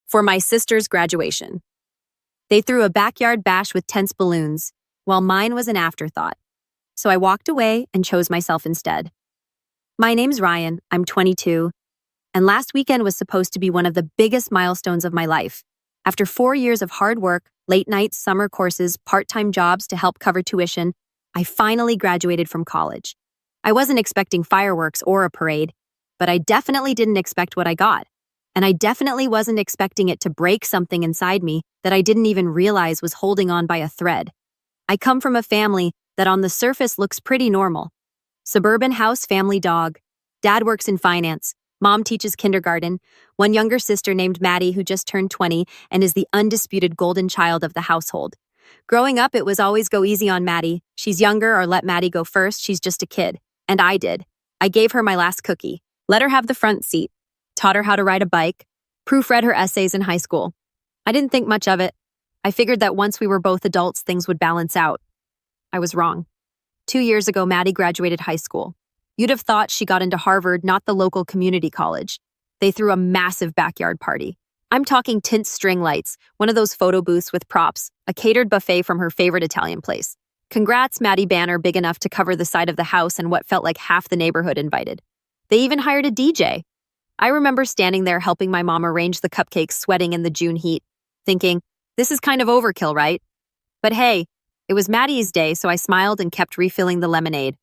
for my sister's graduation. They threw a backyard bash with tense balloons, while mine was an afterthought. So I walked away and chose myself instead. My name's Ryan, I'm 22, and last weekend was supposed to be one of the biggest milestones of my life. After 4 years of hard work, late nights, summer courses, part-time jobs to help cover tuition, I finally graduated from college. I wasn't expecting fireworks or a parade, but I definitely didn't expect what I got. And I definitely wasn't expecting it to break something inside me that I didn't even realize was holding on by a thread. I come from a family that on the surface looks pretty normal. Suburban house, family dog. Dad works in finance. Mom teaches kindergarten. One younger sister named Maddie who just turned 20 and is the undisputed golden child of the household. Growing up, it was always go easy on Maddie. She's younger, or let Maddie go first, she's just a kid. And I did. I gave her my last cookie. Let her have the front seat. Taught her how to ride a bike. Proofread her essays in high school. I didn't think much of it. I figured that once we were both adults, things would balance out. I was wrong. 2 years ago, Maddie graduated high school. You'd have thought she got into Harvard, not the local community college. They threw a massive backyard party. I'm talking tint string lights, one of those photo booths with props, a catered buffet from her favorite Italian place. Congrats, Maddie banner big enough to cover the side of the house and what felt like half the neighborhood invited. They even hired a DJ. I remember standing there helping my mom arrange the cupcakes, sweating in the June heat, thinking, this is kind of overkill, right? But hey, it was Maddie's day, so I smiled and kept refilling the lemonade.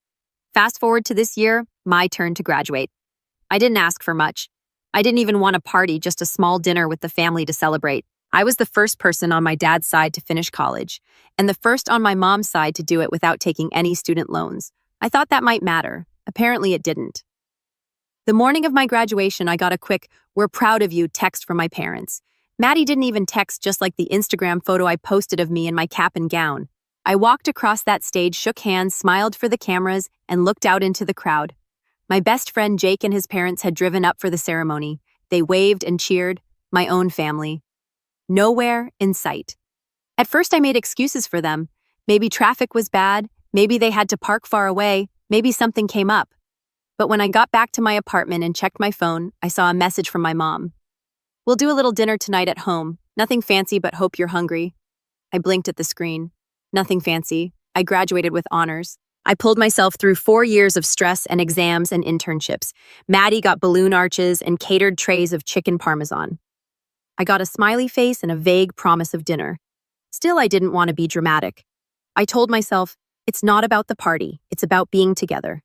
Fast forward to this year, my turn to graduate. I didn't ask for much. I didn't even want a party, just a small dinner with the family to celebrate. I was the first person on my dad's side to finish college, and the first on my mom's side to do it without taking any student loans. I thought that might matter. Apparently it didn't. The morning of my graduation, I got a quick, "We're proud of you" text from my parents. Maddie didn't even text, just like the Instagram photo I posted of me in my cap and gown. I walked across that stage, shook hands, smiled for the cameras, and looked out into the crowd. My best friend Jake and his parents had driven up for the ceremony. They waved and cheered. My own family. Nowhere in sight. At first I made excuses for them. Maybe traffic was bad, maybe they had to park far away, maybe something came up. But when I got back to my apartment and checked my phone, I saw a message from my mom. "We'll do a little dinner tonight at home. Nothing fancy, but hope you're hungry." I blinked at the screen. Nothing fancy. I graduated with honors. I pulled myself through 4 years of stress and exams and internships. Maddie got balloon arches and catered trays of chicken parmesan. I got a smiley face and a vague promise of dinner. Still, I didn't want to be dramatic. I told myself, it's not about the party, it's about being together.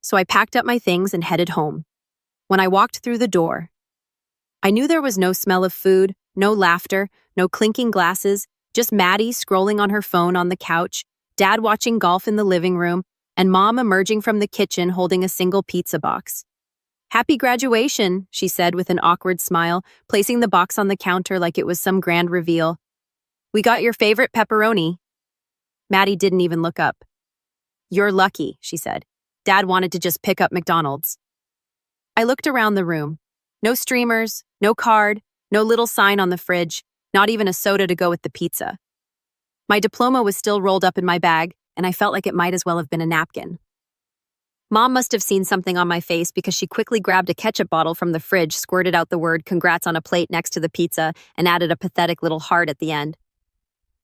So I packed up my things and headed home. When I walked through the door, I knew there was no smell of food, no laughter, no clinking glasses, just Maddie scrolling on her phone on the couch, Dad watching golf in the living room, and Mom emerging from the kitchen holding a single pizza box. "Happy graduation," she said with an awkward smile, placing the box on the counter like it was some grand reveal. "We got your favorite pepperoni." Maddie didn't even look up. "You're lucky," she said. "Dad wanted to just pick up McDonald's." I looked around the room. No streamers, no card, no little sign on the fridge, not even a soda to go with the pizza. My diploma was still rolled up in my bag, and I felt like it might as well have been a napkin. Mom must have seen something on my face because she quickly grabbed a ketchup bottle from the fridge, squirted out the word "congrats" on a plate next to the pizza, and added a pathetic little heart at the end.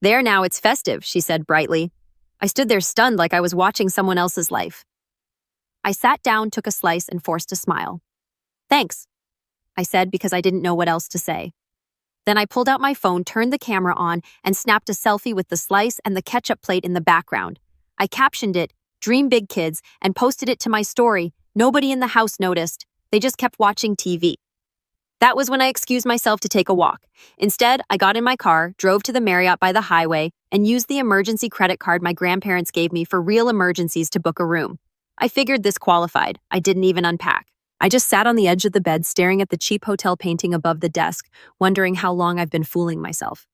"There now, it's festive," she said brightly. I stood there stunned like I was watching someone else's life. I sat down, took a slice, and forced a smile. "Thanks," I said because I didn't know what else to say. Then I pulled out my phone, turned the camera on, and snapped a selfie with the slice and the ketchup plate in the background. I captioned it, "Dream Big Kids," and posted it to my story. Nobody in the house noticed. They just kept watching TV. That was when I excused myself to take a walk. Instead, I got in my car, drove to the Marriott by the highway, and used the emergency credit card my grandparents gave me for real emergencies to book a room. I figured this qualified. I didn't even unpack. I just sat on the edge of the bed staring at the cheap hotel painting above the desk, wondering how long I've been fooling myself.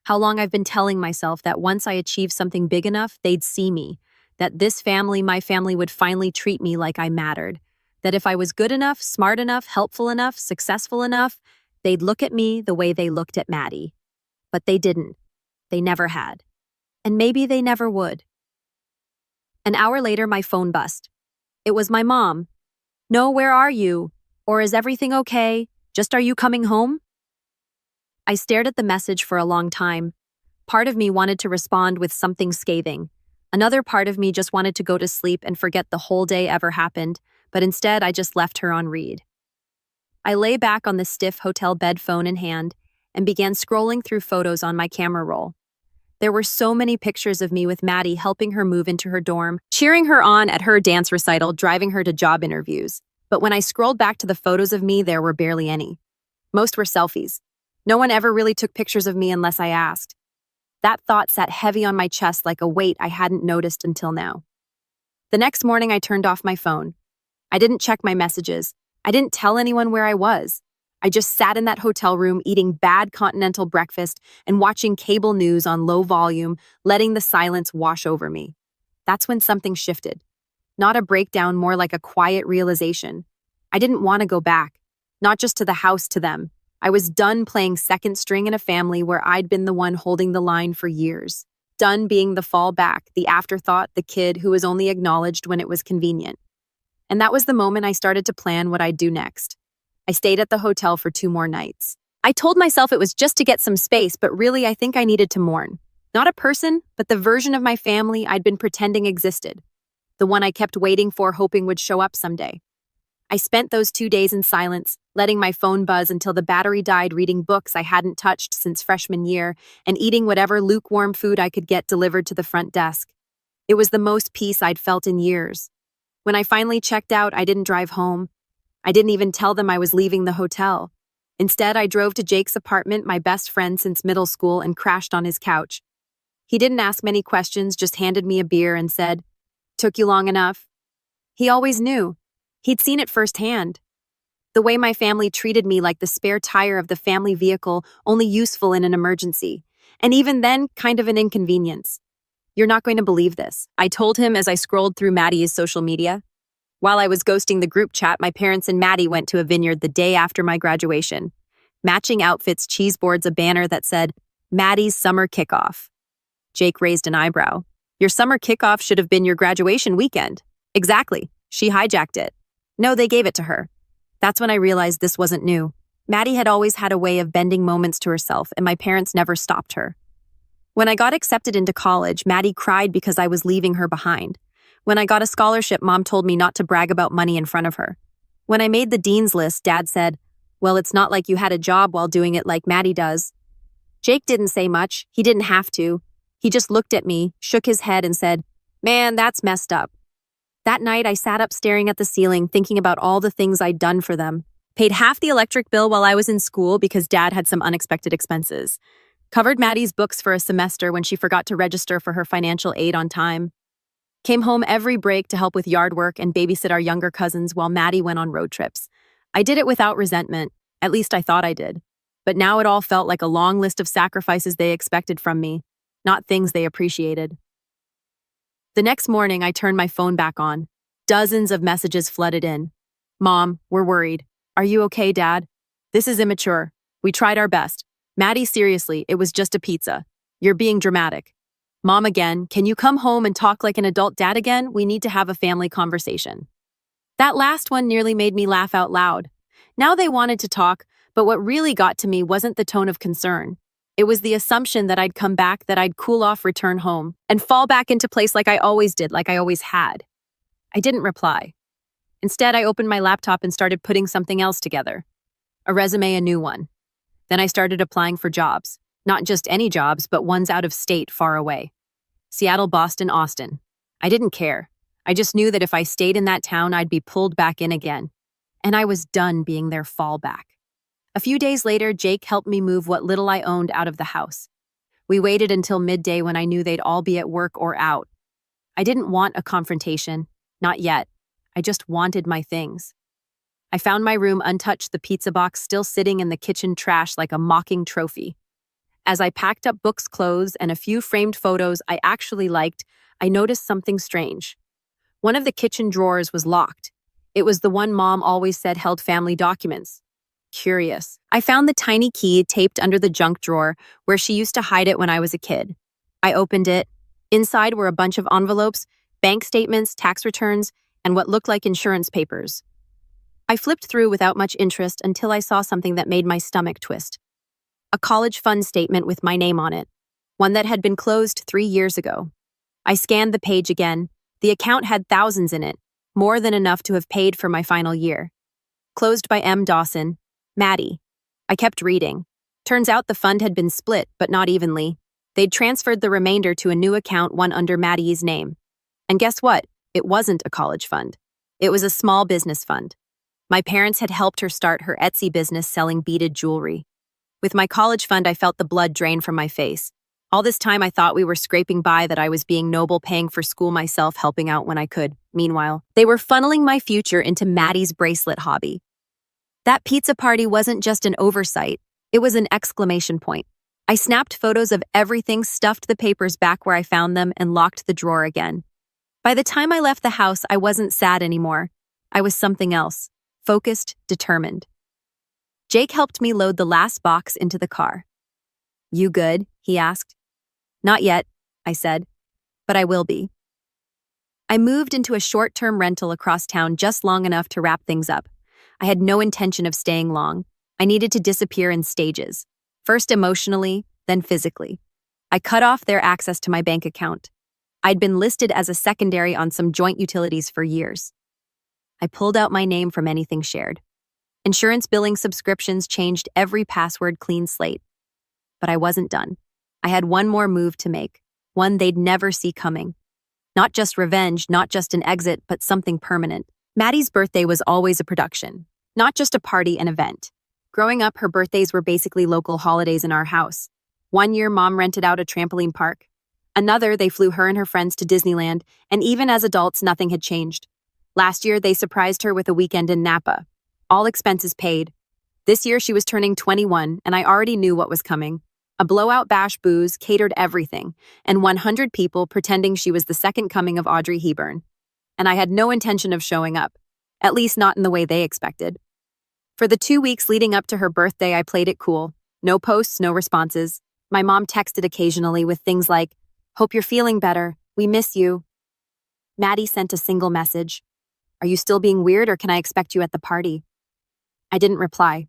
How long I've been telling myself that once I achieved something big enough, they'd see me. That this family, my family, would finally treat me like I mattered. That if I was good enough, smart enough, helpful enough, successful enough, they'd look at me the way they looked at Maddie. But they didn't. They never had. And maybe they never would. An hour later, my phone buzzed. It was my mom. "No, where are you? Or is everything okay? Just are you coming home?" I stared at the message for a long time. Part of me wanted to respond with something scathing. Another part of me just wanted to go to sleep and forget the whole day ever happened, but instead I just left her on read. I lay back on the stiff hotel bed, phone in hand, and began scrolling through photos on my camera roll. There were so many pictures of me with Maddie helping her move into her dorm, cheering her on at her dance recital, driving her to job interviews. But when I scrolled back to the photos of me, there were barely any. Most were selfies. No one ever really took pictures of me unless I asked. That thought sat heavy on my chest like a weight I hadn't noticed until now. The next morning, I turned off my phone. I didn't check my messages. I didn't tell anyone where I was. I just sat in that hotel room eating bad continental breakfast and watching cable news on low volume, letting the silence wash over me. That's when something shifted. Not a breakdown, more like a quiet realization. I didn't want to go back. Not just to the house, to them. I was done playing second string in a family where I'd been the one holding the line for years. Done being the fallback, the afterthought, the kid who was only acknowledged when it was convenient. And that was the moment I started to plan what I'd do next. I stayed at the hotel for 2 more nights. I told myself it was just to get some space, but really I think I needed to mourn. Not a person, but the version of my family I'd been pretending existed. The one I kept waiting for, hoping would show up someday. I spent those 2 days in silence, letting my phone buzz until the battery died, reading books I hadn't touched since freshman year, and eating whatever lukewarm food I could get delivered to the front desk. It was the most peace I'd felt in years. When I finally checked out, I didn't drive home. I didn't even tell them I was leaving the hotel. Instead, I drove to Jake's apartment, my best friend since middle school, and crashed on his couch. He didn't ask many questions, just handed me a beer and said, "Took you long enough?" He always knew. He'd seen it firsthand. The way my family treated me like the spare tire of the family vehicle, only useful in an emergency. And even then, kind of an inconvenience. "You're not going to believe this," I told him as I scrolled through Maddie's social media. While I was ghosting the group chat, my parents and Maddie went to a vineyard the day after my graduation. Matching outfits, cheese boards, a banner that said, "Maddie's Summer Kickoff." Jake raised an eyebrow. "Your summer kickoff should have been your graduation weekend." "Exactly. She hijacked it." "No, they gave it to her." That's when I realized this wasn't new. Maddie had always had a way of bending moments to herself, and my parents never stopped her. When I got accepted into college, Maddie cried because I was leaving her behind. When I got a scholarship, Mom told me not to brag about money in front of her. When I made the dean's list, Dad said, "Well, it's not like you had a job while doing it like Maddie does." Jake didn't say much. He didn't have to. He just looked at me, shook his head, and said, "Man, that's messed up." That night, I sat up staring at the ceiling, thinking about all the things I'd done for them. Paid half the electric bill while I was in school because Dad had some unexpected expenses. Covered Maddie's books for a semester when she forgot to register for her financial aid on time. Came home every break to help with yard work and babysit our younger cousins while Maddie went on road trips. I did it without resentment. At least I thought I did. But now it all felt like a long list of sacrifices they expected from me, not things they appreciated. The next morning, I turned my phone back on. Dozens of messages flooded in. "Mom, we're worried. Are you okay, Dad? This is immature. We tried our best. Maddie, seriously, it was just a pizza. You're being dramatic. Mom again, can you come home and talk like an adult? Dad again, we need to have a family conversation." That last one nearly made me laugh out loud. Now they wanted to talk, but what really got to me wasn't the tone of concern. It was the assumption that I'd come back, that I'd cool off, return home, and fall back into place like I always did, like I always had. I didn't reply. Instead, I opened my laptop and started putting something else together. A resume, a new one. Then I started applying for jobs. Not just any jobs, but ones out of state, far away. Seattle, Boston, Austin. I didn't care. I just knew that if I stayed in that town, I'd be pulled back in again. And I was done being their fallback. A few days later, Jake helped me move what little I owned out of the house. We waited until midday when I knew they'd all be at work or out. I didn't want a confrontation. Not yet. I just wanted my things. I found my room untouched, the pizza box still sitting in the kitchen trash like a mocking trophy. As I packed up books, clothes, and a few framed photos I actually liked, I noticed something strange. One of the kitchen drawers was locked. It was the one Mom always said held family documents. Curious. I found the tiny key taped under the junk drawer where she used to hide it when I was a kid. I opened it. Inside were a bunch of envelopes, bank statements, tax returns, and what looked like insurance papers. I flipped through without much interest until I saw something that made my stomach twist. a college fund statement with my name on it, one that had been closed 3 years ago. I scanned the page again. The account had thousands in it, more than enough to have paid for my final year. Closed by M. Dawson, Maddie. I kept reading. Turns out the fund had been split, but not evenly. They'd transferred the remainder to a new account, one under Maddie's name. And guess what? It wasn't a college fund. It was a small business fund. My parents had helped her start her Etsy business selling beaded jewelry. With my college fund, I felt the blood drain from my face. All this time, I thought we were scraping by, that I was being noble, paying for school myself, helping out when I could. Meanwhile, they were funneling my future into Maddie's bracelet hobby. That pizza party wasn't just an oversight. It was an exclamation point. I snapped photos of everything, stuffed the papers back where I found them, and locked the drawer again. By the time I left the house, I wasn't sad anymore. I was something else. Focused, determined. Jake helped me load the last box into the car. "You good?" he asked. "Not yet," I said, "but I will be." I moved into a short-term rental across town just long enough to wrap things up. I had no intention of staying long. I needed to disappear in stages. First emotionally, then physically. I cut off their access to my bank account. I'd been listed as a secondary on some joint utilities for years. I pulled out my name from anything shared. Insurance billing subscriptions changed every password, clean slate. But I wasn't done. I had one more move to make, one they'd never see coming. Not just revenge, not just an exit, but something permanent. Maddie's birthday was always a production, not just a party, an event. Growing up, her birthdays were basically local holidays in our house. One year, Mom rented out a trampoline park. Another, they flew her and her friends to Disneyland, and even as adults, nothing had changed. Last year, they surprised her with a weekend in Napa. All expenses paid. This year, she was turning 21, and I already knew what was coming. A blowout bash, booze, catered everything, and 100 people pretending she was the second coming of Audrey Hepburn. And I had no intention of showing up, at least not in the way they expected. For the 2 weeks leading up to her birthday, I played it cool. No posts, no responses. My mom texted occasionally with things like, "Hope you're feeling better. We miss you." Maddie sent a single message. "Are you still being weird, or can I expect you at the party?" I didn't reply.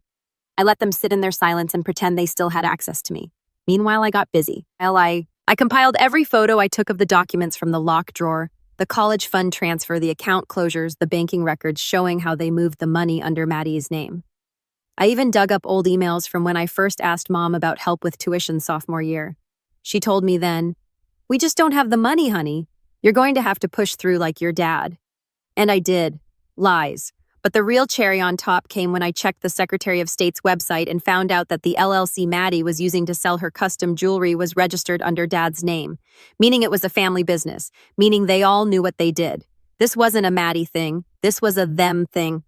I let them sit in their silence and pretend they still had access to me. Meanwhile, I got busy. I compiled every photo I took of the documents from the locked drawer, the college fund transfer, the account closures, the banking records showing how they moved the money under Maddie's name. I even dug up old emails from when I first asked Mom about help with tuition sophomore year. She told me then, "We just don't have the money, honey. You're going to have to push through like your dad." And I did. Lies. But the real cherry on top came when I checked the Secretary of State's website and found out that the LLC Maddie was using to sell her custom jewelry was registered under Dad's name, meaning it was a family business, meaning they all knew what they did. This wasn't a Maddie thing. This was a them thing.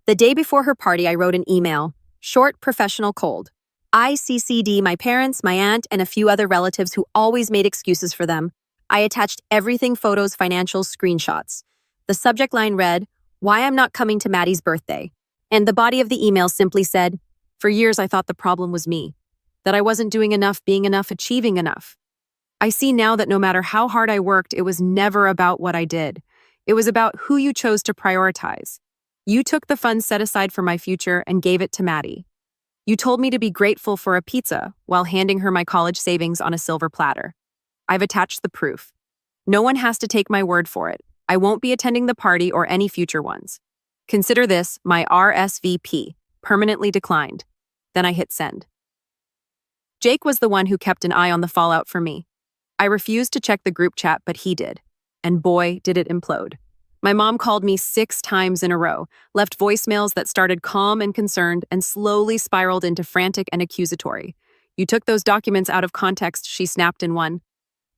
The day before her party, I wrote an email. Short, professional, cold. I CC'd my parents, my aunt, and a few other relatives who always made excuses for them. I attached everything, photos, financials, screenshots. The subject line read, "Why I'm not coming to Maddie's birthday." And the body of the email simply said, "For years I thought the problem was me, that I wasn't doing enough, being enough, achieving enough. I see now that no matter how hard I worked, it was never about what I did. It was about who you chose to prioritize. You took the funds set aside for my future and gave it to Maddie. You told me to be grateful for a pizza while handing her my college savings on a silver platter. I've attached the proof. No one has to take my word for it. I won't be attending the party or any future ones. Consider this my RSVP, permanently declined." Then I hit send. Jake was the one who kept an eye on the fallout for me. I refused to check the group chat, but he did. And boy, did it implode. My mom called me 6 times in a row, left voicemails that started calm and concerned and slowly spiraled into frantic and accusatory. "You took those documents out of context," she snapped in one.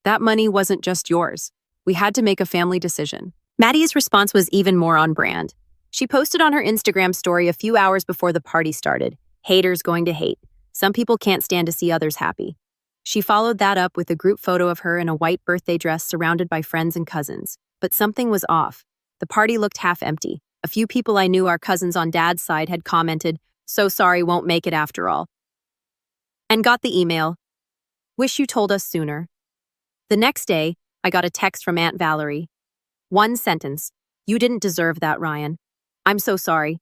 "That money wasn't just yours. We had to make a family decision." Maddie's response was even more on brand. She posted on her Instagram story a few hours before the party started. "Haters going to hate. Some people can't stand to see others happy." She followed that up with a group photo of her in a white birthday dress surrounded by friends and cousins. But something was off. The party looked half empty. A few people I knew, our cousins on Dad's side, had commented, "So sorry, won't make it after all." And got the email, "Wish you told us sooner." The next day, I got a text from Aunt Valerie. One sentence, "You didn't deserve that, Ryan. I'm so sorry."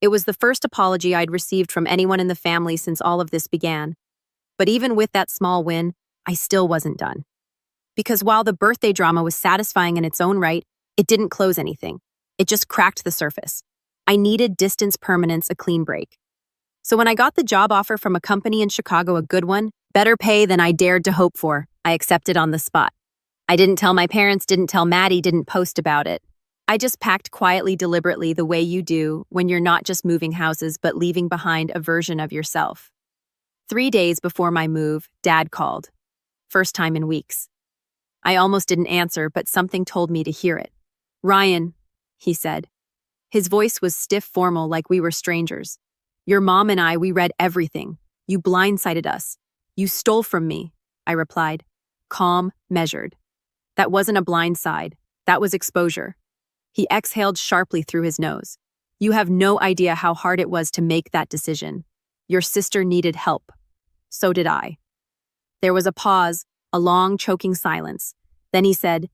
It was the first apology I'd received from anyone in the family since all of this began. But even with that small win, I still wasn't done. Because while the birthday drama was satisfying in its own right, it didn't close anything. It just cracked the surface. I needed distance permanence, a clean break. So when I got the job offer from a company in Chicago, a good one, better pay than I dared to hope for, I accepted on the spot. I didn't tell my parents, didn't tell Maddie, didn't post about it. I just packed quietly, deliberately, the way you do when you're not just moving houses but leaving behind a version of yourself. 3 days before my move, Dad called. First time in weeks. I almost didn't answer, but something told me to hear it. "Ryan," he said. His voice was stiff, formal, like we were strangers. "Your mom and I, we read everything. You blindsided us. You stole from me," I replied. Calm, measured. That wasn't a blindside. That was exposure. He exhaled sharply through his nose. "You have no idea how hard it was to make that decision. Your sister needed help. So did I." There was a pause, a long, choking silence. Then he said,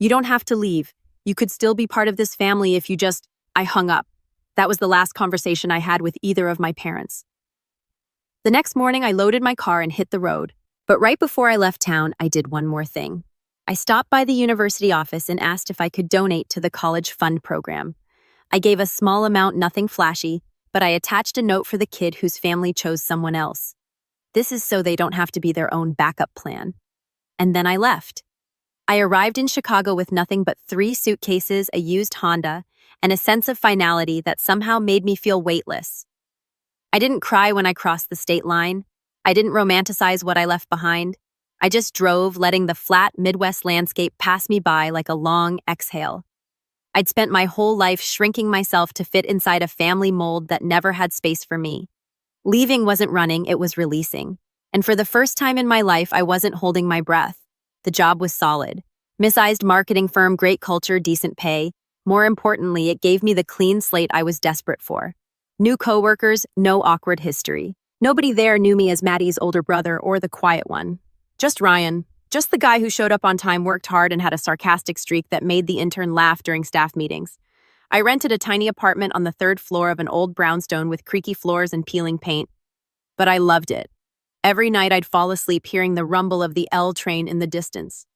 "You don't have to leave. You could still be part of this family if you just—" I hung up. That was the last conversation I had with either of my parents. The next morning, I loaded my car and hit the road. But right before I left town, I did one more thing. I stopped by the university office and asked if I could donate to the college fund program. I gave a small amount, nothing flashy, but I attached a note for the kid whose family chose someone else. This is so they don't have to be their own backup plan. And then I left. I arrived in Chicago with nothing but 3 suitcases, a used Honda, and a sense of finality that somehow made me feel weightless. I didn't cry when I crossed the state line. I didn't romanticize what I left behind. I just drove, letting the flat Midwest landscape pass me by like a long exhale. I'd spent my whole life shrinking myself to fit inside a family mold that never had space for me. Leaving wasn't running, it was releasing. And for the first time in my life, I wasn't holding my breath. The job was solid. Missized marketing firm, great culture, decent pay. More importantly, it gave me the clean slate I was desperate for. New coworkers, no awkward history. Nobody there knew me as Maddie's older brother or the quiet one. Just Ryan. Just the guy who showed up on time, worked hard, and had a sarcastic streak that made the intern laugh during staff meetings. I rented a tiny apartment on the 3rd floor of an old brownstone with creaky floors and peeling paint. But I loved it. Every night I'd fall asleep hearing the rumble of the L train in the distance.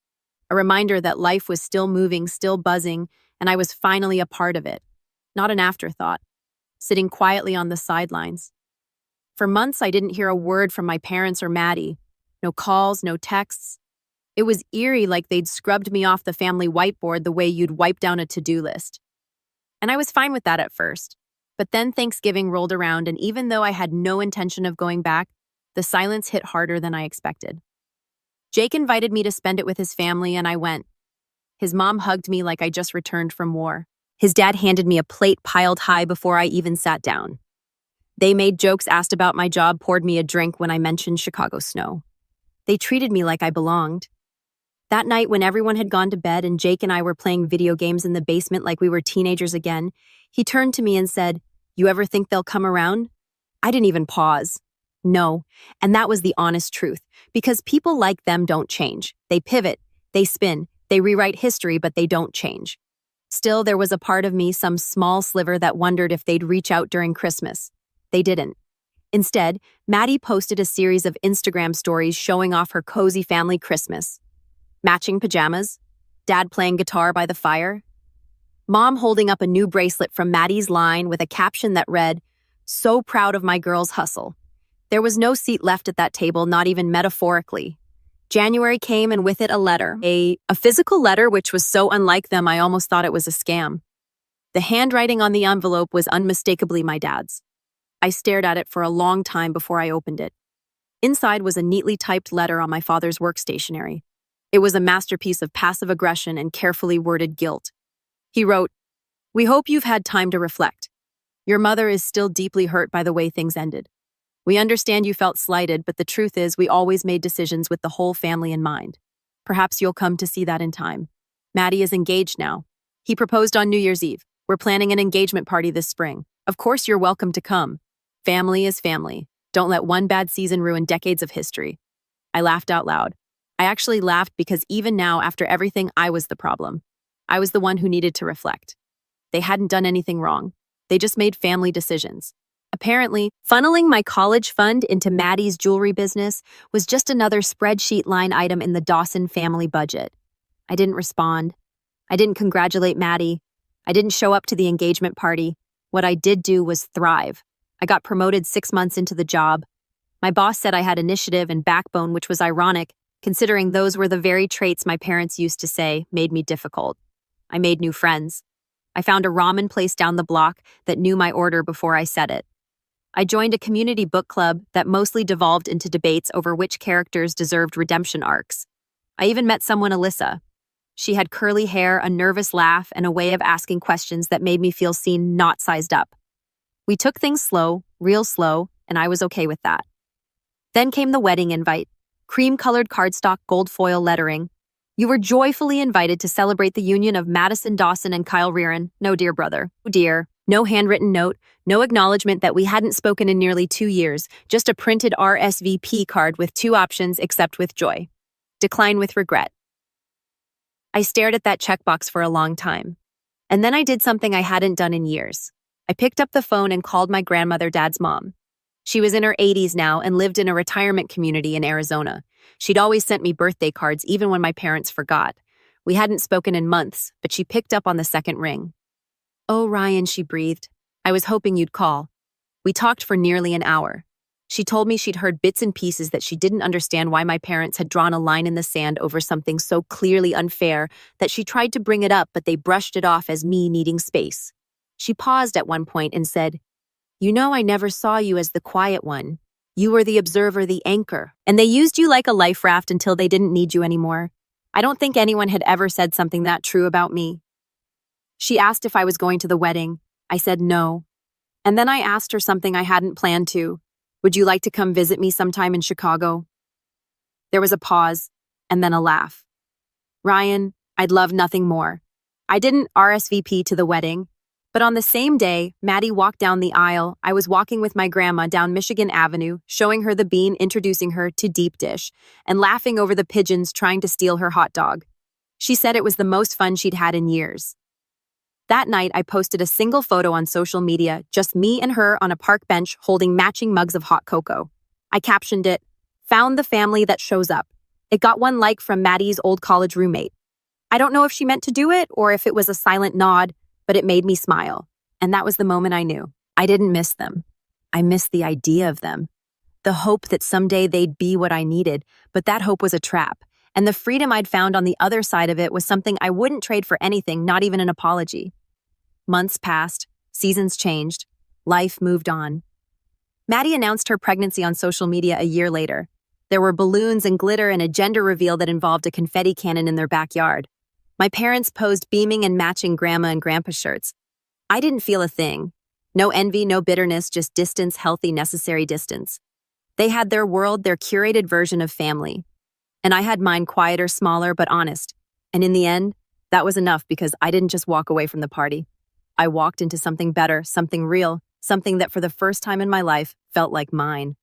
A reminder that life was still moving, still buzzing, and I was finally a part of it. Not an afterthought. Sitting quietly on the sidelines. For months I didn't hear a word from my parents or Maddie. No calls, no texts. It was eerie, like they'd scrubbed me off the family whiteboard the way you'd wipe down a to-do list. And I was fine with that at first. But then Thanksgiving rolled around, and even though I had no intention of going back, the silence hit harder than I expected. Jake invited me to spend it with his family, and I went. His mom hugged me like I just returned from war. His dad handed me a plate piled high before I even sat down. They made jokes, asked about my job, poured me a drink when I mentioned Chicago snow. They treated me like I belonged. That night, when everyone had gone to bed and Jake and I were playing video games in the basement like we were teenagers again, he turned to me and said, "You ever think they'll come around?" I didn't even pause. No, and that was the honest truth, because people like them don't change. They pivot, they spin, they rewrite history, but they don't change. Still, there was a part of me, some small sliver, that wondered if they'd reach out during Christmas. They didn't. Instead, Maddie posted a series of Instagram stories showing off her cozy family Christmas. Matching pajamas, Dad playing guitar by the fire, Mom holding up a new bracelet from Maddie's line with a caption that read, "So proud of my girl's hustle." There was no seat left at that table, not even metaphorically. January came, and with it a letter, a physical letter, which was so unlike them I almost thought it was a scam. The handwriting on the envelope was unmistakably my dad's. I stared at it for a long time before I opened it. Inside was a neatly typed letter on my father's work stationery. It was a masterpiece of passive aggression and carefully worded guilt. He wrote, "We hope you've had time to reflect. Your mother is still deeply hurt by the way things ended. We understand you felt slighted, but the truth is we always made decisions with the whole family in mind. Perhaps you'll come to see that in time. Maddie is engaged now. He proposed on New Year's Eve. We're planning an engagement party this spring. Of course you're welcome to come. Family is family. Don't let one bad season ruin decades of history." I laughed out loud. I actually laughed because even now, after everything, I was the problem. I was the one who needed to reflect. They hadn't done anything wrong. They just made family decisions. Apparently, funneling my college fund into Maddie's jewelry business was just another spreadsheet line item in the Dawson family budget. I didn't respond. I didn't congratulate Maddie. I didn't show up to the engagement party. What I did do was thrive. I got promoted 6 months into the job. My boss said I had initiative and backbone, which was ironic, considering those were the very traits my parents used to say made me difficult. I made new friends. I found a ramen place down the block that knew my order before I said it. I joined a community book club that mostly devolved into debates over which characters deserved redemption arcs. I even met someone, Alyssa. She had curly hair, a nervous laugh, and a way of asking questions that made me feel seen, not sized up. We took things slow, real slow, and I was okay with that. Then came the wedding invite. Cream-colored cardstock, gold foil lettering. You were joyfully invited to celebrate the union of Madison Dawson and Kyle Rearan. No, dear brother. Oh, dear. No handwritten note, no acknowledgement that we hadn't spoken in nearly 2 years, just a printed RSVP card with 2 options: accept with joy, decline with regret. I stared at that checkbox for a long time. And then I did something I hadn't done in years. I picked up the phone and called my grandmother, Dad's mom. She was in her 80s now and lived in a retirement community in Arizona. She'd always sent me birthday cards even when my parents forgot. We hadn't spoken in months, but she picked up on the second ring. "Oh, Ryan," she breathed. "I was hoping you'd call." We talked for nearly an hour. She told me she'd heard bits and pieces that she didn't understand why my parents had drawn a line in the sand over something so clearly unfair that she tried to bring it up, but they brushed it off as me needing space. She paused at one point and said, "You know, I never saw you as the quiet one. You were the observer, the anchor, and they used you like a life raft until they didn't need you anymore." I don't think anyone had ever said something that true about me. She asked if I was going to the wedding. I said no. And then I asked her something I hadn't planned to. "Would you like to come visit me sometime in Chicago?" There was a pause, and then a laugh. "Ryan, I'd love nothing more." I didn't RSVP to the wedding, but on the same day, Maddie walked down the aisle. I was walking with my grandma down Michigan Avenue, showing her the bean, introducing her to deep dish, and laughing over the pigeons trying to steal her hot dog. She said it was the most fun she'd had in years. That night, I posted a single photo on social media, just me and her on a park bench holding matching mugs of hot cocoa. I captioned it, "Found the family that shows up." It got 1 like from Maddie's old college roommate. I don't know if she meant to do it or if it was a silent nod, but it made me smile. And that was the moment I knew. I didn't miss them. I missed the idea of them. The hope that someday they'd be what I needed, but that hope was a trap. And the freedom I'd found on the other side of it was something I wouldn't trade for anything, not even an apology. Months passed, seasons changed, life moved on. Maddie announced her pregnancy on social media a year later. There were balloons and glitter and a gender reveal that involved a confetti cannon in their backyard. My parents posed beaming and matching grandma and grandpa shirts. I didn't feel a thing. No envy, no bitterness, just distance, healthy, necessary distance. They had their world, their curated version of family. And I had mine, quieter, smaller, but honest. And in the end, that was enough because I didn't just walk away from the party. I walked into something better, something real, something that for the first time in my life felt like mine.